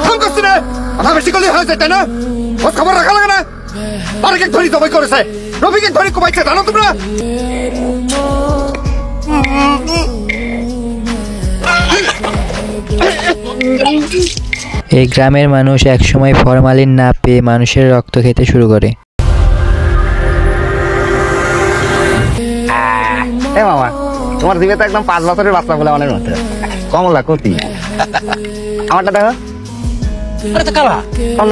Phone করছি না আমার বেশি করলে হয়ে যায় তাই না খোঁজ খবর রাখা লাগে না আরেক ধরি জবাই করেছে রফিকে ধরি কমাইছে জানো তোমরা এই গ্রামের মানুষ একসময় ফরমালিন না পেয়ে মানুষের রক্ত খেতে শুরু করে। মামা তোমার দিবে তো একদম 5 বছরের বাচ্চা বলে অনেক মতো কমলা কতি আমারটা দেখো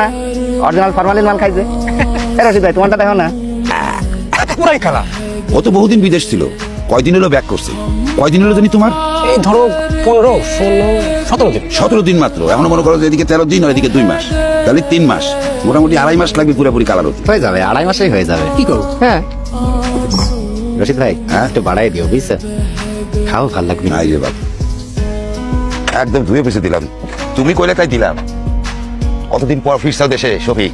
না অরিজিনাল ফরমালিন মাল খাইছে রশিদ ভাই তোমারটা দেখো না পুরাই কালা। ও তো বহুদিন বিদেশ ছিল, কয়দিন হলো ব্যাক করছে? কয়দিন হলো জানি তোমার? এই ধরো 15, 16, 17 দিন। 17 দিন মাত্র। এখন মনে করো যে এদিকে 13 দিন আর এদিকে 2 মাস, তাহলে 3 মাস, মোটামুটি 2.5 মাস লাগবে পুরোপুরি কালার হতে। হয়ে যাবে 2.5 মাসেই হয়ে যাবে। কি করো? হ্যাঁ রশিদ ভাই একটু বাড়াই দিও বুঝছো, খাও ভালো লাগবে। নাই রে বাবা, একদম ধুয়ে পেছে দিলাম। তুমি কইলে তাই দিলাম। কতদিন পর ফিরছাও দেশে শফিক?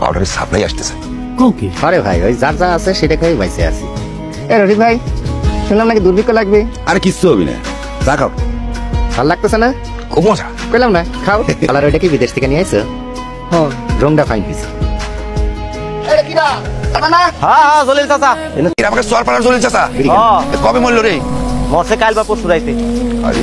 পাউডারের সাপ্লাই আসতেছে। আরে ভাই ওই যার যা আছে সেটা খেয়ে বাইসে আছি। এ রশিদ ভাই শুনলাম নাকি দুর্ভিক্ষ লাগবে। আরে কিচ্ছু হবে না, চা খাও। ভালো লাগতেছে না? খুব মজা। কইলাম না খাও। কালার ওইটা কি বিদেশ থেকে নিয়ে আইছো? হ্যাঁ রংটা ফাইন পিস। হ্যাঁ জলিল চাচা আমাকে সর পাড়ার জলিল চাচা কবে মরলো রে? মরছে কাল বা পরশু রাইতে। আরে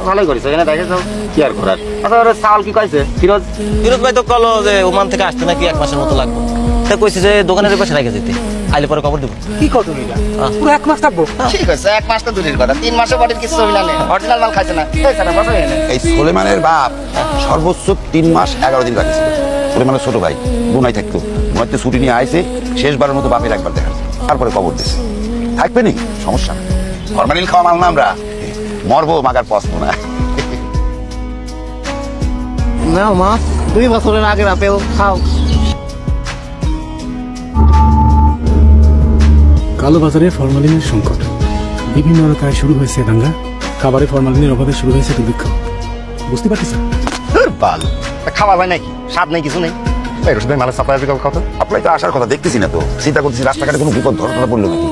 ভালোই করিস এখানে দেখেছো কি আর করার। আচ্ছা ওর চাউল কি কইছে ফিরোজ? ফিরোজ ভাই তো কলো যে ওমান থেকে আসতে নাকি 1 মাসের মতো লাগবে। তা কইছে যে দোকানের পাশে রেখে যেতে, আইলে পরে খবর দেব। কি কত নিলা? পুরো 1 মাস থাকবো। ঠিক আছে 1 মাস তো দূরের কথা, 3 মাসের বডির কিছু হইলা না, অরিজিনাল মাল খাইছে না। এই সারা বছর এনে এই সুলেমানের বাপ সর্বোচ্চ 3 মাস 11 দিন রাখিছিল। সুলেমানের ছোট ভাই বুনাই থাকতো, বুনাইতে ছুটি নিয়ে আইছে, শেষবারের মতো বাপের একবার দেখা, তারপরে খবর দিছে। থাকবে নি সমস্যা না, ফরমালিন খাওয়া মাল না আমরা, মরবো মাগার পছন্দ না। না মা 2 বছরের আগে আপেল খাও। কালোবাজারে ফরমালিনের সংকট, বিভিন্ন এলাকায় শুরু হয়েছে দাঙ্গা, খাবারে ফরমালিনের অভাবে শুরু হয়েছে দুর্ভিক্ষ। বুঝতে পারছিস? বাল খাবার হয় নাকি, স্বাদ নেই, কিছু নেই। রশিদ ভাই মালের সাপ্লাই কথা আপনার তো আসার কথা দেখতেছি না তো, চিন্তা করতেছি রাস্তাঘাটে কোনো বিপদ ধরা পড়লো নাকি।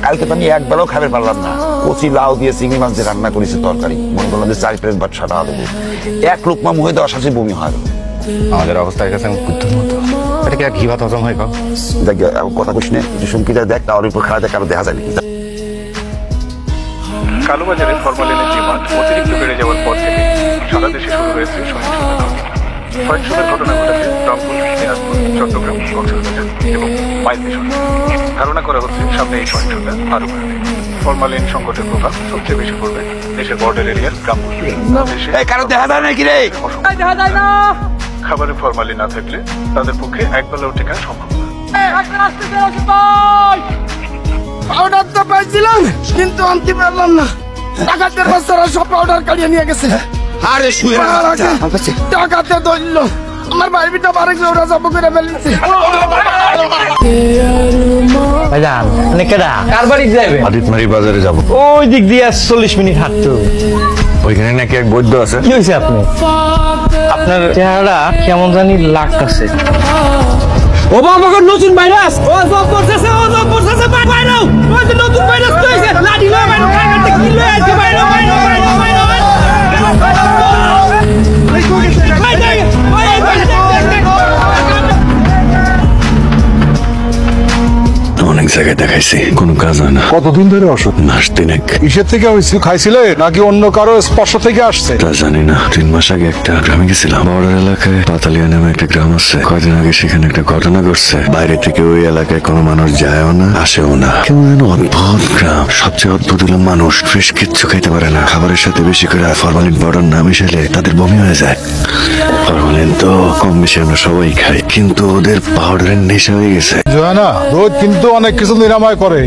কালকে তো আমি একবারও খাবার পারলাম না, কচি লাউ দিয়ে চিংড়ি মাছ দিয়ে রান্না করেছে তরকারি, মনে করলাম যে 4 প্লেট ভাত সাদা দেবো, 1 লোকমা মুখে দেওয়ার সাথে বমি হয়। আমাদের অবস্থার কাছে বুদ্ধর মতো, এটা কি আর ঘি ভাত হজম হয়? দেখ কথা কইস না, সংকিটা দেখ, তার উপর খাওয়া দেখ আরো দেখা যায় নাকি। কালোবাজারে ফরমালিনের ডিমান্ড অতিরিক্ত বেড়ে যাওয়ার পর থেকে সারা দেশে শুরু হয়েছে সহিংসতার ঘটনা ঘটেছে রংপুর, দিনাজপুর, চট্টগ্রাম, কক্সবাজার এবং মাইলমিশন। ধারণা করা হচ্ছে সামনে এই সহিংসতা আরো বাড়বে। ফরমালিন সংকটের প্রভাব সবচেয়ে বেশি পড়বে দেশের বর্ডার এরিয়ার গ্রামগুলোতে। খাবারে ফরমালিন না থাকলে তাদের পক্ষে একবেলাও টেকা সম্ভব না। পাউডার তো পাইছিলাম কিন্তু আনতে পারলাম না, ডাকাতের বাচ্চারা সব পাউডার কাটিয়ে নিয়ে গেছে। আরে শুয়ে ডাকাতে ধরলো আমার বাইবিটা বারেক ওরা জব করে ফেলছে। ভাইজান মানে কেডা কার বাড়ি যাবে? আদিতমারি বাজারে যাব। ওই দিক দিয়ে 40 মিনিট হাঁটতে। ওইখানে নাকি এক বৈদ্য আছে। কি হইছে আপনি? আপনার চেহারা কেমন জানি লাগতাছে। ও বাবা নতুন ভাইরাস, ও জব করতেছে, ও জব করতেছে, বাইরে ওই যে নতুন ভাইরাস তো হইছে, লাঠি লয় বাইরে কাটতে কি লয় আছে বাইরে বাইরে অনেক জায়গায় দেখাইছি, কোনো কাজ হয় না। কতদিন ধরে অসুখ? মাস 3 কিসের থেকে হয়েছে? খাইছিলে নাকি অন্য কারো স্পর্শ থেকে আসছে? তা জানি না। 3 মাস আগে একটা গ্রামে গেছিলাম, বর্ডার এলাকায় পাতালিয়া নামে একটা গ্রাম আছে। কয়দিন আগে সেখানে একটা ঘটনা ঘটছে। বাইরে থেকে ওই এলাকায় কোনো মানুষ যায়ও না, আসেও না। কেমন যেন অদ্ভুত গ্রাম। সবচেয়ে অদ্ভুত হলো মানুষ ফ্রেশ কিচ্ছু খাইতে পারে না। খাবারের সাথে বেশি করে ফরমালিন পাউডার না মিশালে তাদের বমি হয়ে যায়। ফরমালিন তো কম বেশি আমরা সবাই খাই, কিন্তু ওদের পাউডারের নেশা হয়ে গেছে। জানা রোদ কিন্তু অনেক কিছু নিরাময় করে।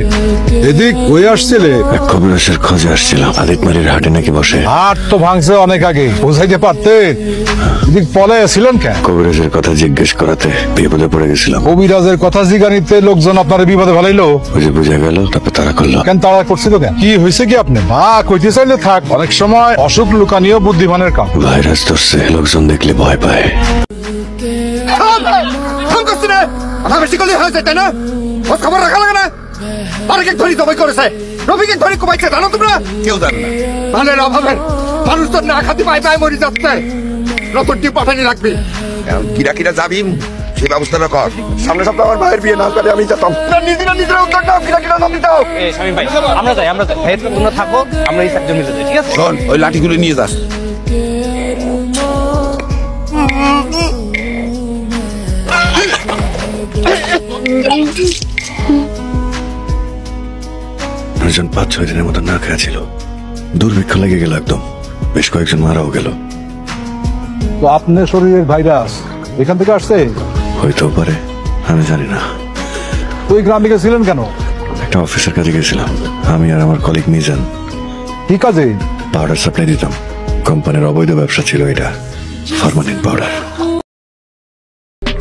এদিক ওই আসছিলে? এক কবিরাজের খোঁজে আসছিলাম, আদিতমারির হাটে নাকি বসে। হাট তো ভাঙছে অনেক আগে, বুঝাইতে পারতেন। এদিক পলায় ছিলেন কেন? কবিরাজের কথা জিজ্ঞেস করাতে বিপদে পড়ে গেছিলাম। কবিরাজের কথা জিজ্ঞানিতে লোকজন আপনার বিপদে ফেলাইলো। ওই যে বুঝে গেল, তারপর তারা করলো। কেন তারা করছিল কেন? কি হয়েছে কি আপনি? মা কইতে চাইলে থাক, অনেক সময় অসুখ লুকানিও বুদ্ধিমানের কাম। ভাইরাস ধরছে, লোকজন দেখলে ভয় পায়। ফোন করছি না আমার বেশি করলে হয়ে যায় তাই না? খোঁজ খবর রাখা লাগে না? আরেক ধরি জবাই করেছে, রফিকে ধরি কমাইছে জানো তোমরা? কেউ জানে না। ধানের অভাবে মানুষ তো না খাতে পায় পায় মরে যাচ্ছে। নতুন টিম পাঠানি রাখবি। এখন কিরা কিরা যাবি সেই ব্যবস্থাটা কর। সামনে সপ্তাহে আমার ভাইয়ের বিয়ে না করে আমি যেতাম। নিজেরা উদ্যোগ নাও, কিরা কিরা নাম দিতে হোক। শামীম ভাই আমরা যাই তোমরা থাকো, আমরা এই চারজন মিলে যাই, ঠিক আছে? শোন, ওই লাঠিগুলো নিয়ে যাস। মানুষজন 5-6 দিনের মতো না খেয়া ছিল, দুর্ভিক্ষ লেগে গেল একদম, বেশ কয়েকজন মারাও গেল। তো আপনার শরীরের ভাইরাস এখান থেকে আসছে? হইতেও পারে, আমি জানি না। ওই গ্রামে গেছিলেন কেন? একটা অফিসের কাজে গেছিলাম, আমি আর আমার কলিগ মিজান। কি কাজে? পাউডার সাপ্লাই দিতাম, কোম্পানির অবৈধ ব্যবসা ছিল এটা, ফরমালিন পাউডার।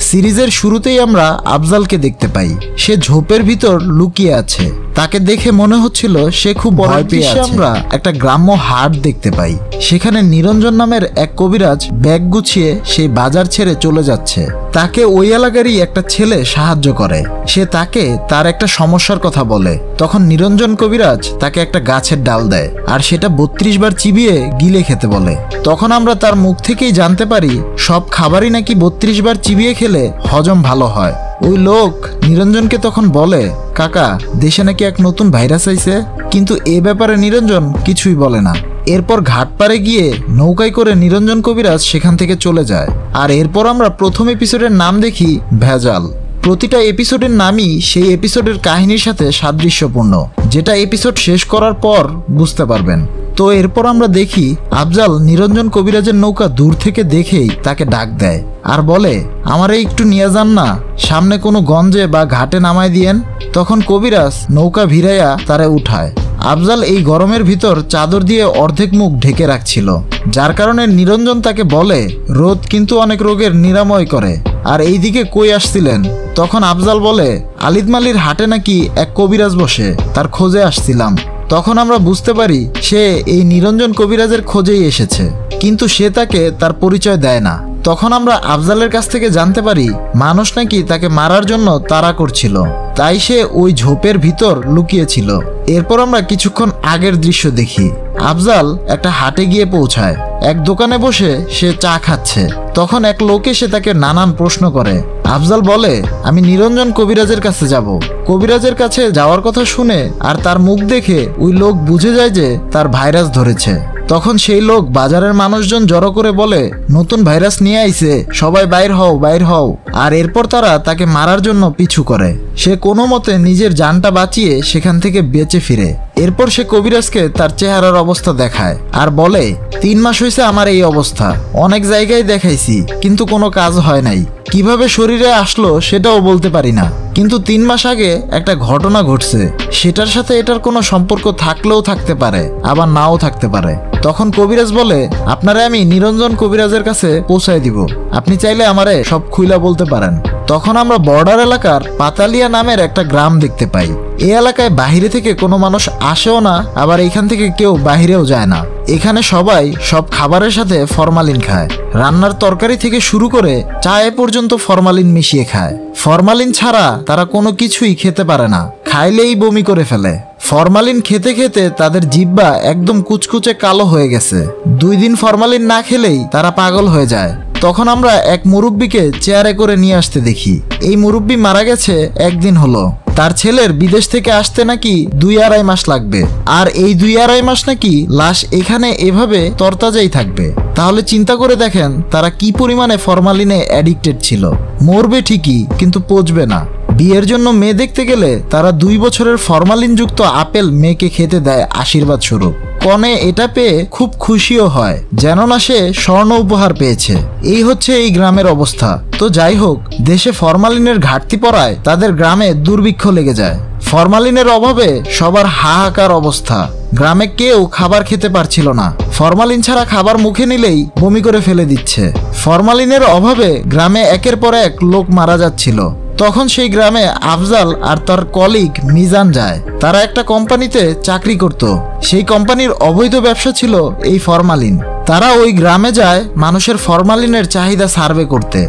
সিরিজের শুরুতেই আমরা আফজালকে দেখতে পাই। সে ঝোপের ভিতর লুকিয়ে আছে। তাকে দেখে মনে হচ্ছিল সে খুব ভয় পেয়ে আছে। আমরা একটা গ্রাম্য হাট দেখতে পাই। সেখানে নিরঞ্জন নামের এক কবিরাজ ব্যাগ গুছিয়ে সেই বাজার ছেড়ে চলে যাচ্ছে। তাকে ওই এলাকারই একটা ছেলে সাহায্য করে। সে তাকে তার একটা সমস্যার কথা বলে। তখন নিরঞ্জন কবিরাজ তাকে একটা গাছের ডাল দেয় আর সেটা 32 বার চিবিয়ে গিলে খেতে বলে। তখন আমরা তার মুখ থেকেই জানতে পারি সব খাবারই নাকি 32 বার চিবিয়ে খেলে হজম ভালো হয়। ওই লোক নিরঞ্জনকে তখন বলে, কাকা দেশে নাকি এক নতুন ভাইরাস আইছে, কিন্তু এ ব্যাপারে নিরঞ্জন কিছুই বলে না। এরপর ঘাট পাড়ে গিয়ে নৌকায় করে নিরঞ্জন কবিরাজ সেখান থেকে চলে যায়। আর এরপর আমরা প্রথম এপিসোডের নাম দেখি ভেজাল। প্রতিটা এপিসোডের নামই সেই এপিসোডের কাহিনীর সাথে সাদৃশ্যপূর্ণ, যেটা এপিসোড শেষ করার পর বুঝতে পারবেন। তো এরপর আমরা দেখি আফজাল নিরঞ্জন কবিরাজের নৌকা দূর থেকে দেখেই তাকে ডাক দেয় আর বলে, আমারে একটু নিয়ে যান না, সামনে কোনো গঞ্জে বা ঘাটে নামায় দিয়েন। তখন কবিরাজ নৌকা ভিড়াইয়া তারে উঠায়। আফজাল এই গরমের ভিতর চাদর দিয়ে অর্ধেক মুখ ঢেকে রাখছিল, যার কারণে নিরঞ্জন তাকে বলে, রোদ কিন্তু অনেক রোগের নিরাময় করে, আর এইদিকে কই আসছিলেন? তখন আফজাল বলে, আলিদমালির হাটে নাকি এক কবিরাজ বসে, তার খোঁজে আসছিলাম। তখন আমরা বুঝতে পারি সে এই নিরঞ্জন কবিরাজের খোঁজেই এসেছে, কিন্তু সে তাকে তার পরিচয় দেয় না। তখন আমরা আফজালের কাছ থেকে জানতে পারি মানুষ নাকি তাকে মারার জন্য তাড়া করছিল, তাই সে ওই ঝোপের ভিতর লুকিয়েছিল। এরপর আমরা কিছুক্ষণ আগের দৃশ্য দেখি। আফজাল একটা হাটে গিয়ে পৌঁছায়। এক দোকানে বসে সে চা খাচ্ছে। তখন এক লোক এসে তাকে নানান প্রশ্ন করে। আফজাল বলে, আমি নিরঞ্জন কবিরাজের কাছে যাব। কবিরাজের কাছে যাওয়ার কথা শুনে আর তার মুখ দেখে ওই লোক বুঝে যায় যে তার ভাইরাস ধরেছে। তখন সেই লোক বাজারের মানুষজন জড়ো করে বলে, নতুন ভাইরাস নিয়ে আইছে, সবাই বাইর হও বাইর হও। আর এরপর তারা তাকে মারার জন্য পিছু করে। সে কোনো মতে নিজের জানটা বাঁচিয়ে সেখান থেকে বেঁচে ফিরে। এরপর সে কবিরাজকে তার চেহারার অবস্থা দেখায় আর বলে, 3 মাস হয়েছে আমার এই অবস্থা, অনেক জায়গায় দেখাইছি কিন্তু কোনো কাজ হয় নাই। কিভাবে শরীরে আসলো সেটাও বলতে পারি না, কিন্তু 3 মাস আগে একটা ঘটনা ঘটছে, সেটার সাথে এটার কোনো সম্পর্ক থাকলেও থাকতে পারে আবার নাও থাকতে পারে। তখন কবিরাজ বলে, আপনারে আমি নিরঞ্জন কবিরাজের কাছে পৌঁছায় দিব, আপনি চাইলে আমারে সব খুইলা বলতে পারেন। তখন আমরা বর্ডার এলাকার পাতালিয়া নামের একটা গ্রাম দেখতে পাই। এই এলাকায় বাহিরে থেকে কোনো মানুষ আসেও না, আবার এখান থেকে কেউ বাহিরেও যায় না। এখানে সবাই সব খাবারের সাথে ফরমালিন খায়। রান্নার তরকারি থেকে শুরু করে চায়ে পর্যন্ত ফরমালিন মিশিয়ে খায়। ফরমালিন ছাড়া তারা কোনো কিছুই খেতে পারে না, খাইলেই বমি করে ফেলে। ফরমালিন খেতে খেতে তাদের জিহ্বা একদম কুচকুচে কালো হয়ে গেছে। 2 দিন ফরমালিন না খেলেই তারা পাগল হয়ে যায়। তখন আমরা এক মুরব্বিকে চেয়ারে করে নিয়ে আসতে দেখি। এই মুরব্বি মারা গেছে 1 দিন হলো। তার ছেলের বিদেশ থেকে আসতে নাকি 2-2.5 মাস লাগবে, আর এই 2-2.5 মাস নাকি লাশ এখানে এভাবে তরতাজাই থাকবে। তাহলে চিন্তা করে দেখেন তারা কি পরিমাণে ফরমালিনে অ্যাডিক্টেড ছিল। মরবে ঠিকই কিন্তু পচবে না। বিয়ের জন্য মেয়ে দেখতে গেলে তারা 2 বছরের ফরমালিনযুক্ত আপেল মেয়েকে খেতে দেয় আশীর্বাদ স্বরূপ। কনে এটা পেয়ে খুব খুশিও হয়, যেন না সে স্বর্ণ উপহার পেয়েছে। এই হচ্ছে এই গ্রামের অবস্থা। তো যাই হোক, দেশে ফরমালিনের ঘাটতি পড়ায় তাদের গ্রামে দুর্ভিক্ষ লেগে যায়। ফরমালিনের অভাবে সবার হাহাকার অবস্থা। গ্রামে কেউ খাবার খেতে পারছিল না। ফরমালিন ছাড়া খাবার মুখে নিলেই বমি করে ফেলে দিচ্ছে। ফরমালিনের অভাবে গ্রামে একের পর এক লোক মারা যাচ্ছিল। তখন সেই গ্রামে আফজাল আর তার কলিগ মিজান যায়। তারা একটা কোম্পানিতে চাকরি করত। সেই কোম্পানির অবৈধ ব্যবসা ছিল এই ফরমালিন। তারা ওই গ্রামে যায় মানুষের ফরমালিনের চাহিদা সার্ভে করতে।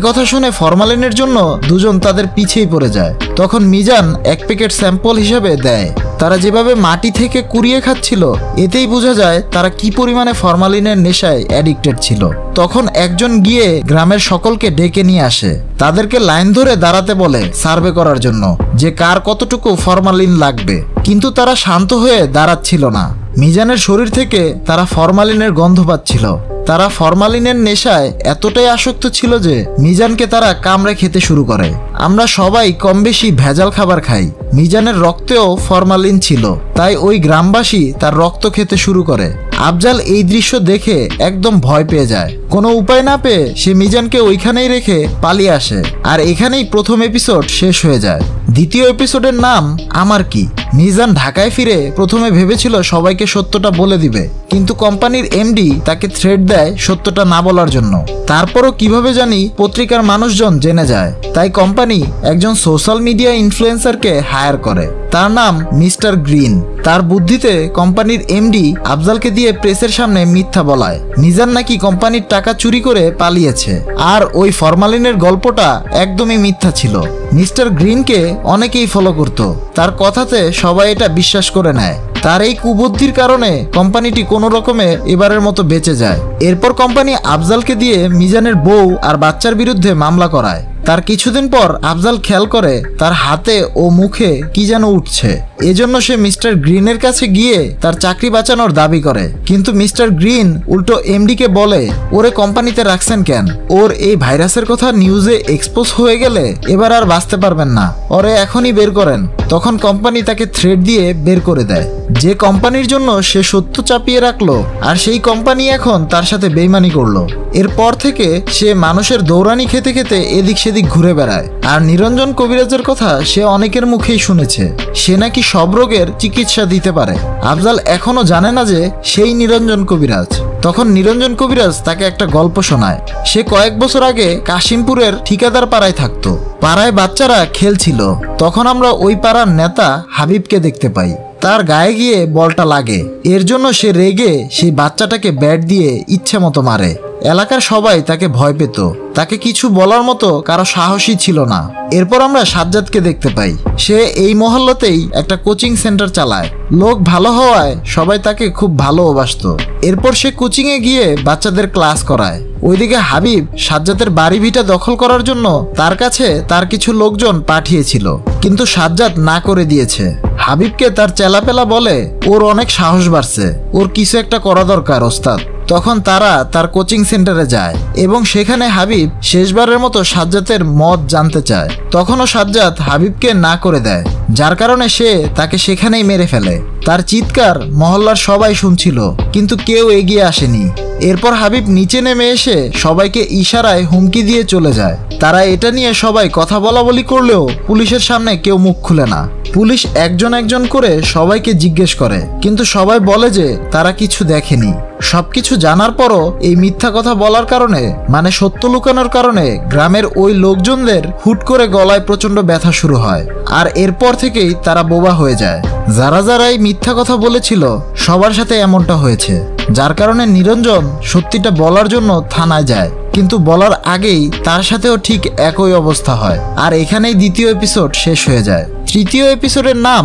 কথা শুনে ফরমালিনের জন্য দুজন তাদের পিছেই পড়ে যায়। তখন মিজান 1 প্যাকেট স্যাম্পল হিসেবে দেয়। তারা যেভাবে মাটি থেকে কুড়িয়ে খাচ্ছিল এতেই বোঝা যায় তারা কি পরিমাণে ফরমালিনের নেশায় অ্যাডিক্টেড ছিল। তখন একজন গিয়ে গ্রামের সকলকে ডেকে নিয়ে আসে, তাদেরকে লাইন ধরে দাঁড়াতে বলে সার্ভে করার জন্য যে কার কতটুকু ফরমালিন লাগবে, কিন্তু তারা শান্ত হয়ে দাঁড়াচ্ছিল না। মিজানের শরীর থেকে তারা ফরমালিনের গন্ধ পাচ্ছিল। তারা ফরমালিনের নেশায় এতটাই আসক্ত ছিল যে মিজানকে তারা কামড়ে খেতে শুরু করে। আমরা সবাই কম বেশি ভেজাল খাবার খাই, মিজানের রক্তেও ফরমালিন ছিল, তাই ওই গ্রামবাসী তার রক্ত খেতে শুরু করে। আফজাল এই দৃশ্য দেখে একদম ভয় পেয়ে যায়। কোনো উপায় না পেয়ে সে মিজানকে ওইখানেই রেখে পালিয়ে আসে, আর এখানেই প্রথম এপিসোড শেষ হয়ে যায়। দ্বিতীয় এপিসোডের নাম আমার কি। মিজান ঢাকায় ফিরে প্রথমে ভেবেছিল সবাইকে সত্যটা বলে দিবে, কিন্তু কোম্পানির এমডি তাকে থ্রেট দেয় সত্যটা না বলার জন্য। তারপরও কিভাবে জানি পত্রিকার মানুষজন জেনে যায়, তাই কোম্পানি একজন সোশ্যাল মিডিয়া ইনফ্লুয়েন্সারকে হায়ার করে। তার নাম মিস্টার গ্রিন। তার বুদ্ধিতে কোম্পানির এমডি আফজালকে দিয়ে প্রেসের সামনে মিথ্যা বলায় মিজান নাকি কোম্পানির টাকা চুরি করে পালিয়েছে, আর ওই ফরমালিনের গল্পটা একদমই মিথ্যা ছিল। মিস্টার গ্রিনকে অনেকেই ফলো করত, তার কথাতে সবাই এটা বিশ্বাস করে নেয়। তার এই কুবুদ্ধির কারণে কোম্পানিটি কোনো রকমে এবারের মতো বেঁচে যায়। এরপর কোম্পানি আফজালকে দিয়ে মিজানের বউ আর বাচ্চার বিরুদ্ধে মামলা করায়। তার কিছুদিন পর আফজাল খেয়াল করে তার হাতে ও মুখে কি যেন উঠছে, এজন্য সে মিস্টার গ্রিনের কাছে গিয়ে তার চাকরি বাঁচানোর দাবি করে। কিন্তু মিস্টার গ্রিন উল্টো এমডিকে বলে ওরে কোম্পানিতে রাখছেন কেন, ওর এই ভাইরাসের কথা নিউজে এক্সপোজ হয়ে গেলে এবার আর বাঁচতে পারবেন না, ওরে এখনই বের করেন। তখন কোম্পানি তাকে থ্রেট দিয়ে বের করে দেয়। যে কোম্পানির জন্য সে সত্য চাপিয়ে রাখলো, আর সেই কোম্পানি এখন তার সাথে বেইমানি করলো। এরপর থেকে সে মানুষের দৌড়ানি খেতে খেতে এদিক সেদিক ঘুরে বেড়ায়। আর নিরঞ্জন কবিরাজের কথা সে অনেকের মুখেই শুনেছে, সে নাকি সব রোগের চিকিৎসা দিতে পারে। আফজাল এখনো জানে না যে সেই নিরঞ্জন কবিরাজ। তখন নিরঞ্জন কবিরাজ তাকে একটা গল্প শোনায়। সে কয়েক বছর আগে কাশিমপুরের ঠিকাদার পাড়ায় থাকতো। পাড়ায় বাচ্চারা খেলছিল, তখন আমরা ওই পাড়ার নেতা হাবিবকে দেখতে পাই। তার গায়ে গিয়ে বলটা লাগে, এর জন্য সে রেগে সেই বাচ্চাটাকে ব্যাট দিয়ে ইচ্ছে মতো মারে। এলাকার সবাই তাকে ভয় পেত, তাকে কিছু বলার মতো কারো সাহসী ছিল না। এরপর আমরা সাজ্জাদকে দেখতে পাই। সে এই মহল্লাতেই একটা কোচিং সেন্টার চালায়। লোক ভালো হওয়ায় সবাই তাকে খুব ভালোবাসত। এরপর সে কোচিংয়ে গিয়ে বাচ্চাদের ক্লাস করায়। ওইদিকে হাবিব সাজ্জাদের বাড়ি ভিটা দখল করার জন্য তার কাছে তার কিছু লোকজন পাঠিয়েছিল, কিন্তু সাজ্জাদ না করে দিয়েছে। হাবিবকে তার চেলাপেলা বলে ওর অনেক সাহস বাড়ছে, ওর কিছু একটা করা দরকার ওস্তাদ। তখন তারা তার কোচিং সেন্টারে যায় এবং সেখানে হাবিব শেষবারের মতো সাজ্জাদের মত জানতে চায়। তখনও সাজ্জাদ হাবিবকে না করে দেয়, যার কারণে সে তাকে সেখানেই মেরে ফেলে। তার চিৎকার মহল্লার সবাই শুনছিল, কিন্তু কেউ এগিয়ে আসেনি। এরপর হাবিব নিচে নেমে এসে সবাইকে ইশারায় হুমকি দিয়ে চলে যায়। তারা এটা নিয়ে সবাই কথা বলা বলি করলেও পুলিশের সামনে কেউ মুখ খুলে না। পুলিশ একজন একজন করে সবাইকে জিজ্ঞেস করে, কিন্তু সবাই বলে যে তারা কিছু দেখেনি। সবকিছু জানার পরও এই মিথ্যা কথা বলার কারণে, মানে সত্য লুকানোর কারণে গ্রামের ওই লোকজনদের হুট করে গলায় প্রচন্ড ব্যথা শুরু হয়, আর এরপর থেকেই তারা বোবা হয়ে যায়। যারা যারা এই মিথ্যা কথা বলেছিল সবার সাথে এমনটা হয়েছে, যার কারণে নিরঞ্জন সত্যিটা বলার জন্য থানায় যায়, কিন্তু বলার আগেই তার সাথেও ঠিক একই অবস্থা হয়। আর এখানেই দ্বিতীয় এপিসোড শেষ হয়ে যায়। তৃতীয় এপিসোডের নাম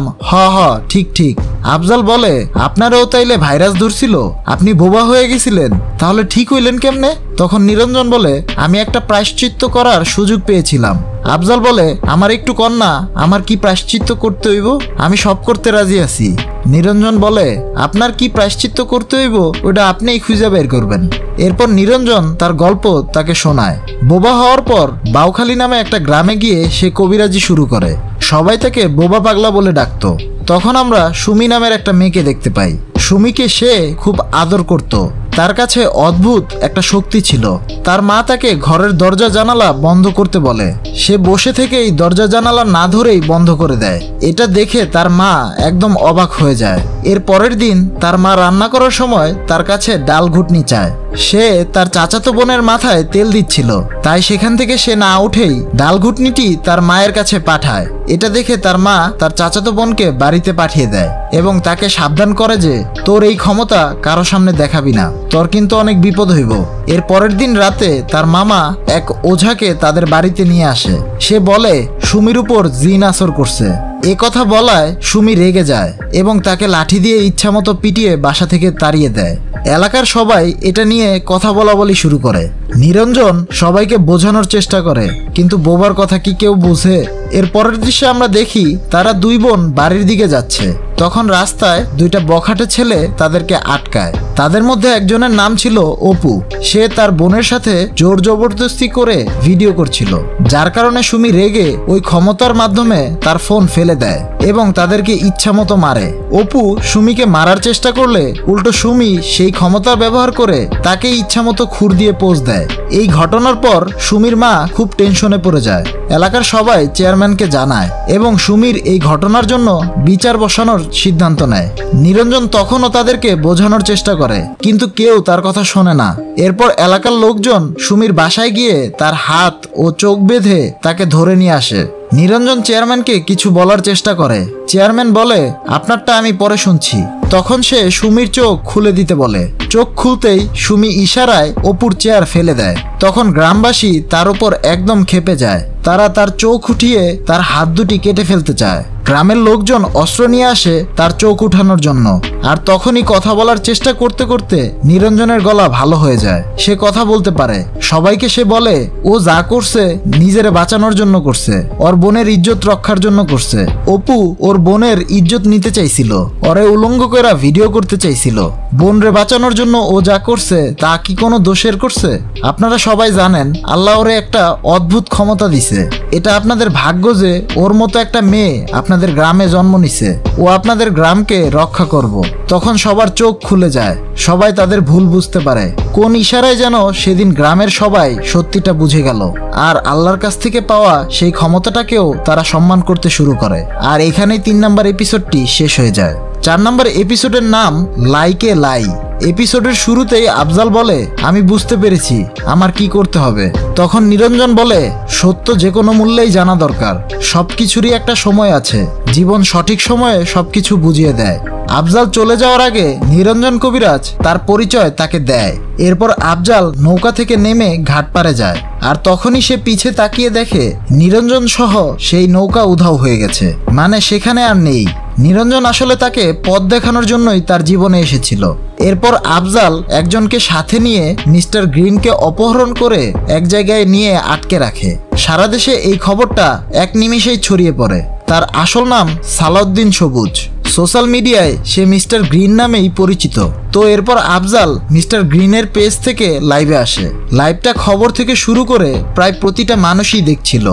ঠিক ঠিক। আফজাল বলে আপনারও তাইলে ভাইরাস ধরছিল, আপনি বোবা হয়ে গেছিলেন, তাহলে ঠিক হইলেন কেমনে? তখন নিরঞ্জন বলে আমি একটা প্রায়শ্চিত্ত করার সুযোগ পেয়েছিলাম। আফজাল বলে আমার একটু কন্যা, আমার কি প্রায়শ্চিত্ত করতে হইব? আমি সব করতে রাজি আছি। নিরঞ্জন বলে আপনার কি প্রায়শ্চিত্ত করতে হইব ওটা আপনিই খুঁজে বের করবেন। এরপর নিরঞ্জন তার গল্প তাকে শোনায়। বোবা হওয়ার পর বাউখালী নামে একটা গ্রামে গিয়ে সে কবিরাজি শুরু করে। সবাই তাকে বোবা পাগলা বলে ডাকতো। তখন আমরা সুমি নামের একটা মেয়েকে দেখতে পাই। সুমিকে সে খুব আদর করত। তার কাছে অদ্ভুত একটা শক্তি ছিল। তার মা তাকে ঘরের দরজা জানালা বন্ধ করতে বলে, সে বসে থেকেই দরজা জানালা না ধরেই বন্ধ করে দেয়। এটা দেখে তার মা একদম অবাক হয়ে যায়। এর পরের দিন তার মা রান্না করার সময় তার কাছে ডাল ঘুটনি চায়। সে তার চাচাতো বোনের মাথায় তেল দিচ্ছিল, তাই সেখান থেকে সে না উঠেই ডাল ঘুটনিটি তার মায়ের কাছে পাঠায়। এটা দেখে তার মা তার চাচাতো বোনকে বাড়িতে পাঠিয়ে দেয় এবং তাকে সাবধান করে যে তোর এই ক্ষমতা কারো সামনে দেখাবি না, তোর কিন্তু অনেক বিপদ হইব। এর পরের দিন রাতে তার মামা এক ওঝাকে তাদের বাড়িতে নিয়ে আসে। সে বলে সুমির উপর জিন আসর করছে। এ কথা বলায় সুমি রেগে যায় এবং তাকে লাঠি দিয়ে ইচ্ছামতো পিটিয়ে বাসা থেকে তাড়িয়ে দেয়। এলাকার সবাই এটা নিয়ে কথা বলাবলি শুরু করে। নিরঞ্জন সবাইকে বোঝানোর চেষ্টা করে, কিন্তু বোবার কথা কি কেউ বুঝে? এর পরের দৃশ্যে আমরা দেখি তারা দুই বোন বাড়ির দিকে যাচ্ছে। তখন রাস্তায় দুইটা বখাটে ছেলে তাদেরকে আটকায়। তাদের মধ্যে একজনের নাম ছিল অপু। সে তার বোনের সাথে জোর জবরদস্তি করে ভিডিও করছিল, যার কারণে সুমি রেগে ওই ক্ষমতার মাধ্যমে তার ফোন ফেলে দেয় এবং তাদেরকে ইচ্ছামতো মারে। অপু সুমিকে মারার চেষ্টা করলে উল্টো সুমি সেই ক্ষমতা ব্যবহার করে তাকে ইচ্ছামতো খুর দিয়ে পোজ দেয়। এই ঘটনার পর সুমির মা খুব টেনশনে পড়ে যায়। এলাকার সবাই চেয়ারম্যানকে জানায় এবং সুমির এই ঘটনার জন্য বিচার বসানোর সিদ্ধান্ত নেয়। নিরঞ্জন তখনও তাদেরকে বোঝানোর চেষ্টা করে, কিন্তু কেউ তার কথা শোনে না। এরপর এলাকার লোকজন সুমির বাসায় গিয়ে তার হাত ও চোখ বেঁধে তাকে ধরে নিয়ে আসে। নিরঞ্জন চেয়ারম্যানকে কিছু বলার চেষ্টা করে। চেয়ারম্যান বলে, আপনারটা আমি পরে শুনছি। তখন সে সুমির চোখ খুলে দিতে বলে। চোখ খুলতেই সুমি ইশারায় অপুর চেয়ার ফেলে দেয়। তখন গ্রামবাসী তার উপর একদম ক্ষেপে যায়। তারা তার চোখ উঠিয়ে তার হাত দুটি কেটে ফেলতে চায়। গ্রামের লোকজন অস্ত্র নিয়ে আসে তার চোখ উঠানোর জন্য। আর তখনই কথা বলার চেষ্টা করতে করতে নিরঞ্জনের গলা ভালো হয়ে যায়। সে কথা বলতে পারে। সবাইকে সে বলে ও যা করছে নিজেরে বাঁচানোর জন্য করছে, ওর বোনের ইজ্জত রক্ষার জন্য করছে। অপু ওর বোনের ইজ্জত নিতে চাইছিল, ওরে উলঙ্গ করে ভিডিও করতে চাইছিল। বোনরে বাঁচানোর জন্য ও যা করছে তা কি কোনো দোষের করছে? আপনারা সবাই জানেন আল্লাহ ওরে একটা অদ্ভুত ক্ষমতা দিছে। এটা আপনাদের ভাগ্য যে ওর মতো একটা মেয়ে আপনাদের গ্রামে জন্ম নিছে। ও আপনাদের গ্রামকে রক্ষা করব। তখন সবার চোখ খুলে যায়। সবাই তাদের ভুল বুঝতে পারে। কোন ইশারায় যেন সেদিন গ্রামের সবাই সত্যিটা বুঝে গেল, আর আল্লাহর কাছ থেকে পাওয়া সেই ক্ষমতাটাকেও তারা সম্মান করতে শুরু করে। আর এখানেই 3 নম্বর এপিসোডটি শেষ হয়ে যায়। 4 নম্বর এপিসোডের নাম লাইকে লাই। এপিসোডের শুরুতেই আফজাল বলে, আমি বুঝতে পেরেছি আমার কি করতে হবে। তখন নিরঞ্জন বলে, সত্য যে কোনো মূল্যেই জানা দরকার। সবকিছুরই একটা সময় আছে, জীবন সঠিক সময়ে সবকিছু বুঝিয়ে দেয়। আফজাল চলে যাওয়ার আগে নিরঞ্জন কবিরাজ তার পরিচয় তাকে দেয়। এরপর আফজাল নৌকা থেকে নেমে ঘাট পাড়ে যায়। আর তখনই সে পিছে তাকিয়ে দেখে নিরঞ্জন সহ সেই নৌকা উধাও হয়ে গেছে, মানে সেখানে আর নেই। নিরঞ্জন আসলে তাকে পথ দেখানোর জন্যই তার জীবনে এসেছিল। এরপর আফজাল একজনকে সাথে নিয়ে মিস্টার গ্রিনকে অপহরণ করে এক জায়গায় নিয়ে আটকে রাখে। সারা দেশে এই খবরটা এক নিমেষেই ছড়িয়ে পড়ে। তার আসল নাম সালাউদ্দিন সবুজ। সোশ্যাল মিডিয়ায় সে মিস্টার গ্রিন নামেই পরিচিত। তো এরপর আফজাল মিস্টার গ্রিনের পেজ থেকে লাইভে আসে। লাইভটা খবর থেকে শুরু করে প্রায় প্রতিটা মানুষই দেখছিল।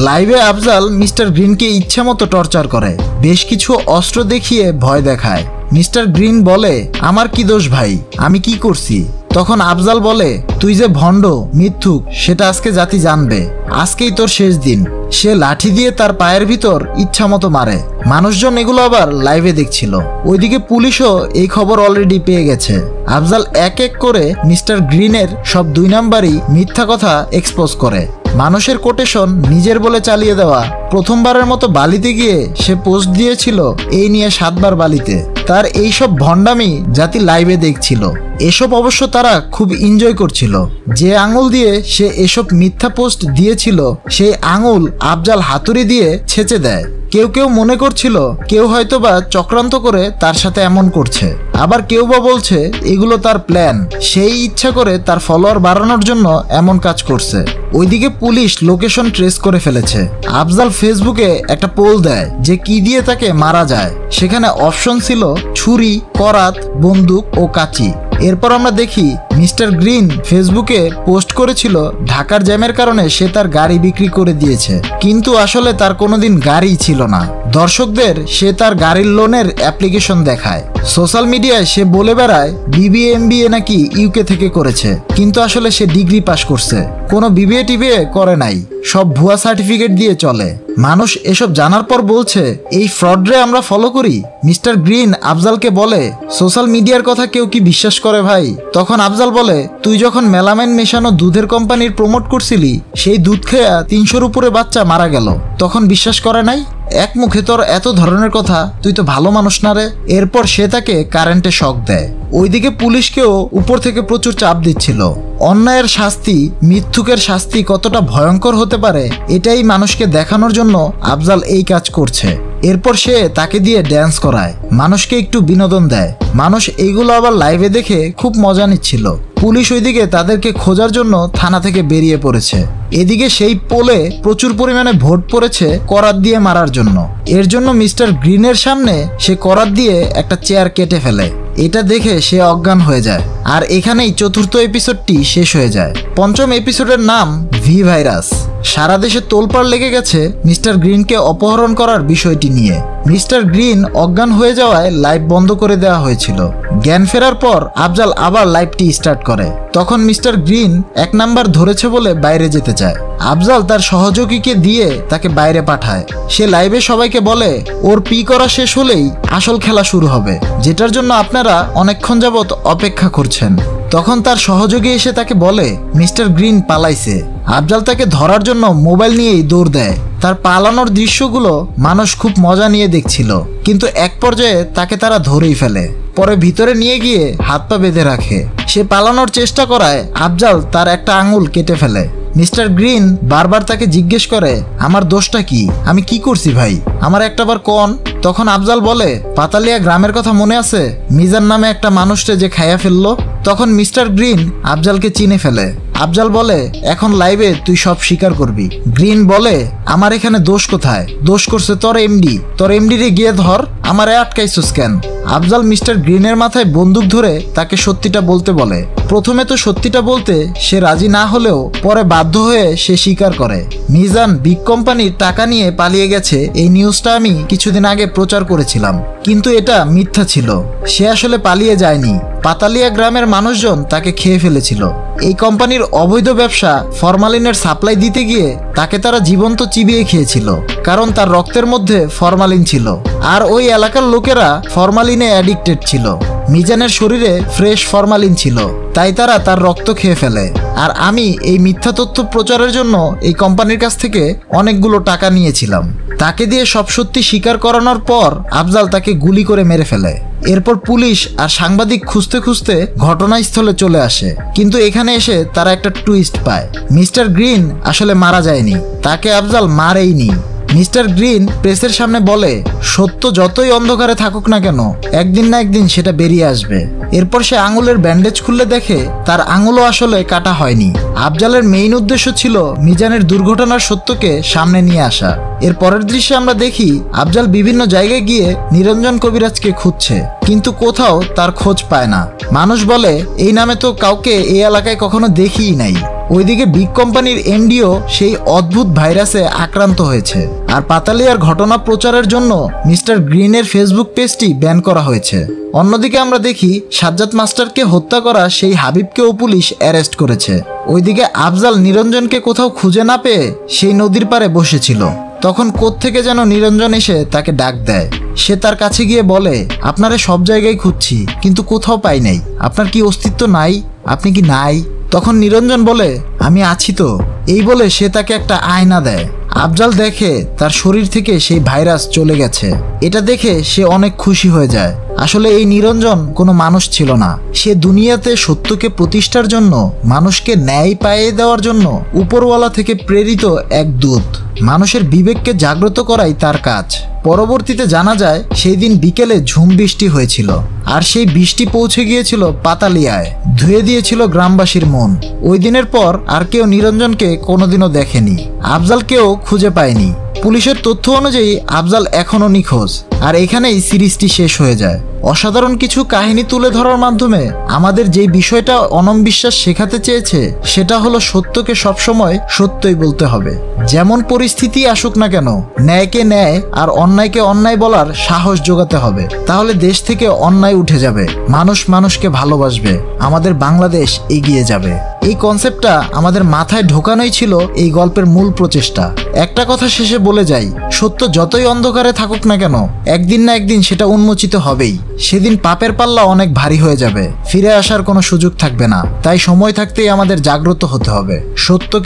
লাইভে আফজাল মিস্টার গ্রিনকে ইচ্ছামতো টর্চার করে, বেশ কিছু অস্ত্র দেখিয়ে ভয় দেখায়। মিস্টার গ্রিন বলে, আমার কি দোষ ভাই, আমি কি করছি? তখন আফজাল বলে, তুই যে ভণ্ড মিথ্যুক সেটা আজকে জাতি জানবে, আজকেই তোর শেষ দিন। সে লাঠি দিয়ে তার পায়ের ভিতর ইচ্ছামতো মারে। মানুষজন এগুলো আবার লাইভে দেখছিল। ওইদিকে পুলিশও এই খবর অলরেডি পেয়ে গেছে। আফজাল এক এক করে মিস্টার গ্রিনের সব 2 নাম্বারই মিথ্যা কথা এক্সপোজ করে। মানুষের কোটেশন নিজের বলে চালিয়ে দেওয়া। প্রথমবারের মতো বালিতে গিয়ে সে পোস্ট দিয়েছিল এই নিয়ে 7 বার বালিতে। তার এইসব ভণ্ডামি জাতি লাইভে দেখছিল। এসব অবশ্য তারা খুব এনজয় করছিল। যে আঙুল দিয়ে সে এসব মিথ্যা পোস্ট দিয়েছিল সেই আঙুল আফজাল হাতুড়ি দিয়ে ছেঁচে দেয়। কেউ কেউ মনে করছিল কেউ হয়তোবা চক্রান্ত করে তার সাথে এমন করছে, আবার কেউ বা বলছে এগুলো তার প্ল্যান, সেই ইচ্ছা করে তার ফলোয়ার বাড়ানোর জন্য এমন কাজ করছে। ওইদিকে পুলিশ লোকেশন ট্রেস করে ফেলেছে। আফজাল ফেসবুকে একটা পোল দেয় যে কি দিয়ে তাকে মারা যায়। সেখানে অপশন ছিল ছুরি, করাত, বন্দুক ও কাঁচি। এরপর আমরা দেখি মিস্টার গ্রিন ফেসবুকে পোস্ট করেছিল ঢাকার জ্যামের কারণে সে তার গাড়ি বিক্রি করে দিয়েছে, কিন্তু আসলে তার কোনোদিন গাড়ি ছিল না। দর্শকদের সে তার গাড়ির লোনের অ্যাপ্লিকেশন দেখায়। সোশ্যাল মিডিয়ায় সে বলে বেড়ায় বিবিএ এমবিএ নাকি ইউকে থেকে করেছে, কিন্তু আসলে সে ডিগ্রি পাস করছে, কোনো বিবিএ টিবিএ করে নাই, সব ভুয়া সার্টিফিকেট দিয়ে চলে। মানুষ এসব জানার পর বলছে এই ফ্রডরে আমরা ফলো করি। মিস্টার গ্রিন আফজালকে বলে, সোশ্যাল মিডিয়ার কথা কেউ কি বিশ্বাস করে ভাই? তখন আফজাল বলে, তুই যখন মেলামাইন মেশানো দুধের কোম্পানির প্রমোট করছিলি, সেই দুধ খেয়া 300-র উপরে বাচ্চা মারা গেল, তখন বিশ্বাস করে নাই? এক মুখে তোর এত ধরনের কথা, তুই তো ভালো মানুষ না রে। এরপর সে তাকে কারেন্টে শক দেয়। ওইদিকে পুলিশকেও উপর থেকে প্রচুর চাপ দিচ্ছিল। অন্যায়ের শাস্তি, মিথ্যুকের শাস্তি কতটা ভয়ঙ্কর হতে পারে এটাই মানুষকে দেখানোর জন্য আফজাল এই কাজ করছে। এরপর সে তাকে দিয়ে ড্যান্স করায়, মানুষকে একটু বিনোদন দেয়। মানুষ এইগুলো আবার লাইভে দেখে খুব মজা নিচ্ছিল। পুলিশ ওইদিকে তাদেরকে খোঁজার জন্য থানা থেকে বেরিয়ে পড়েছে। এদিকে সেই পোলে প্রচুর পরিমাণে ভোট পড়েছে করাত দিয়ে মারার জন্য। এর জন্য মিস্টার গ্রিনের সামনে সে করাত দিয়ে একটা চেয়ার কেটে ফেলে। এটা দেখে সে অজ্ঞান হয়ে যায়। আর এখানেই চতুর্থ এপিসোডটি শেষ হয়ে যায়। পঞ্চম এপিসোডের নাম ভি ভাইরাস। সারা দেশে তোলপাড় লেগে গেছে মিস্টার গ্রিনকে অপহরণ করার বিষয়টি নিয়ে। মিস্টার গ্রিন অজ্ঞান হয়ে যাওয়ায় লাইভ বন্ধ করে দেওয়া হয়েছিল। জ্ঞান ফেরার পর আফজাল আবার লাইভটি স্টার্ট করে। তখন মিস্টার গ্রিন 1 নাম্বার ধরেছে বলে বাইরে যেতে চায়। আফজাল তার সহযোগীকে দিয়ে তাকে বাইরে পাঠায়। সে লাইভে সবাইকে বলে ওর পি করা শেষ হলেই আসল খেলা শুরু হবে, যেটার জন্য আপনারা অনেকক্ষণ যাবৎ অপেক্ষা করছেন। তখন তার সহযোগী এসে তাকে বলে মিস্টার গ্রিন পালাইছে। আফজাল তাকে ধরার জন্য মোবাইল নিয়েই দৌড় দেয়। তার পালানোর দৃশ্যগুলো মানুষ খুব মজা নিয়ে দেখছিল, কিন্তু এক পর্যায়ে তাকে তারা ধরেই ফেলে। পরে ভিতরে নিয়ে গিয়ে হাত পা বেঁধে রাখে। সে পালানোর চেষ্টা করায় আফজাল তার একটা আঙুল কেটে ফেলে। মিস্টার গ্রিন বারবার তাকে জিজ্ঞেস করে আমার দোষটা কি, আমি কি করছি ভাই, আমার একটাবার কোন। তখন আফজাল বলে পাতালিয়া গ্রামের কথা মনে আছে, মিজান নামে একটা মানুষকে যে খাইয়া ফেললো। তখন মিস্টার গ্রিন আফজালকে চিনে ফেলে। আফজাল বলে এখন লাইভে তুই সব স্বীকার করবি। গ্রিন বলে আমার এখানে দোষ কোথায়, দোষ করছে তোর এমডি রে গিয়ে ধর, আমারে আটকাইছস কেন। আফজাল মিস্টার গ্রিনের মাথায় বন্দুক ধরে তাকে সত্যিটা বলতে বলে। প্রথমে তো সত্যিটা বলতে সে রাজি না হলেও পরে বাধ্য হয়ে সে স্বীকার করে। মিজান বিগ কোম্পানির টাকা নিয়ে পালিয়ে গেছে, এই নিউজটা আমি কিছুদিন আগে প্রচার করেছিলাম, কিন্তু এটা মিথ্যা ছিল। সে আসলে পালিয়ে যায়নি, পাতালিয়া গ্রামের মানুষজন তাকে খেয়ে ফেলেছিল। এই কোম্পানির অবৈধ ব্যবসা ফরমালিনের সাপ্লাই দিতে গিয়ে তাকে তারা জীবন্ত চিবিয়ে খেয়েছিল, কারণ তার রক্তের মধ্যে ফরমালিন ছিল। আর ওই এলাকার লোকেরা ফরমালিনে অ্যাডিক্টেড ছিল। মিজানের শরীরে ফ্রেশ ফরমালিন ছিল, তাই তারা তার রক্ত খেয়ে ফেলে। আর আমি এই মিথ্যা তথ্য প্রচারের জন্য এই কোম্পানির কাছ থেকে অনেকগুলো টাকা নিয়েছিলাম। তাকে দিয়ে সব সত্যি স্বীকার করানোর পর আফজাল তাকে গুলি করে মেরে ফেলে। এরপর পুলিশ আর সাংবাদিক খুঁজতে খুঁজতে ঘটনাস্থলে চলে আসে, কিন্তু এখানে এসে তারা একটা টুইস্ট পায়। মিস্টার গ্রিন আসলে মারা যায়নি, তাকে আফজাল মারেইনি। মিস্টার গ্রিন প্রেসের সামনে বলে সত্য যতই অন্ধকারে থাকুক না কেন একদিন না একদিন সেটা বেরিয়ে আসবে। এরপর সে আঙুলের ব্যান্ডেজ খুললে দেখে তার আঙুলও আসলে কাটা হয়নি। আফজালের মেইন উদ্দেশ্য ছিল মিজানের দুর্ঘটনার সত্যকে সামনে নিয়ে আসা। এর পরের দৃশ্যে আমরা দেখি আফজাল বিভিন্ন জায়গায় গিয়ে নিরঞ্জন কবিরাজকে খুঁজছে, কিন্তু কোথাও তার খোঁজ পায় না। মানুষ বলে এই নামে তো কাউকে এই এলাকায় কখনো দেখিই নাই। ওইদিকে বিগ কোম্পানির এমডিও সেই অদ্ভুত ভাইরাসে আক্রান্ত হয়েছে। আর পাতালিয়ার ঘটনা প্রচারের জন্য মিস্টার গ্রিনের ফেসবুক পেজটি ব্যান করা হয়েছে। অন্যদিকে আমরা দেখি সাজ্জাদ মাস্টারকে হত্যা করা সেই হাবিবকেও পুলিশ অ্যারেস্ট করেছে। ওইদিকে আফজাল নিরঞ্জনকে কোথাও খুঁজে না পেয়ে সেই নদীর পাড়ে বসেছিল। তখন কোত্থেকে যেন নিরঞ্জন এসে তাকে ডাক দেয়। সে তার কাছে গিয়ে বলে আপনারা সব জায়গায় খুঁজছি, কিন্তু কোথাও পাই নাই, আপনার কি অস্তিত্ব নাই, আপনি কি নাই? তখন নিরঞ্জন বলে আমি আছি তো। এই বলে সে তাকে একটা আয়না দেয়। আফজাল দেখে তার শরীর থেকে সেই ভাইরাস চলে গেছে। এটা দেখে সে অনেক খুশি হয়ে যায়। আসলে এই নিরঞ্জন কোনো মানুষ ছিল না, সে দুনিয়াতে সত্যকে প্রতিষ্ঠার জন্য, মানুষকে ন্যায় পাইয়ে দেওয়ার জন্য উপরওয়ালা থেকে প্রেরিত এক দূত। মানুষের বিবেককে জাগ্রত করাই তার কাজ। পরবর্তীতে জানা যায় সেই দিন বিকেলে ঝুম বৃষ্টি হয়েছিল, আর সেই বৃষ্টি পৌঁছে গিয়েছিল পাতালিয়ায়, ধুয়ে দিয়েছিল গ্রামবাসীর মন। ওই দিনের পর আর কেউ নিরঞ্জনকে কোনোদিনও দেখেনি, আফজালকেও খুঁজে পায়নি। পুলিশের তথ্য অনুযায়ী আফজাল এখনো নিখোঁজ। আর এখানেই সিরিজটি শেষ হয়ে যায়। অসাধারণ কিছু কাহিনী তুলে ধরার মাধ্যমে আমাদের যেই বিষয়টা অনম বিশ্বাস শেখাতে চেয়েছে সেটা হলো সত্যকে সবসময় সত্যই বলতে হবে। যেমন পরিস্থিতি আসুক না কেন ন্যায়কে ন্যায় আর অন্যায়কে অন্যায় বলার সাহস জোগাতে হবে। তাহলে দেশ থেকে অন্যায় উঠে যাবে, মানুষ মানুষকে ভালোবাসবে, আমাদের বাংলাদেশ এগিয়ে যাবে। এই কনসেপ্টটা আমাদের মাথায় ঢোকানোই ছিল এই গল্পের মূল প্রচেষ্টা। একটা কথা শেষে বলে যাই, সত্য যতই অন্ধকারে থাকুক না কেন একদিন না একদিন সেটা উন্মোচিত হবেই। সেদিন পাপের পাল্লা অনেক ভারী হয়ে যাবে, ফিরে আসার কোনো সুযোগ থাকবে না। তাই সময় থাকতেই আমাদের জাগ্রত হতে হবে, সত্যকে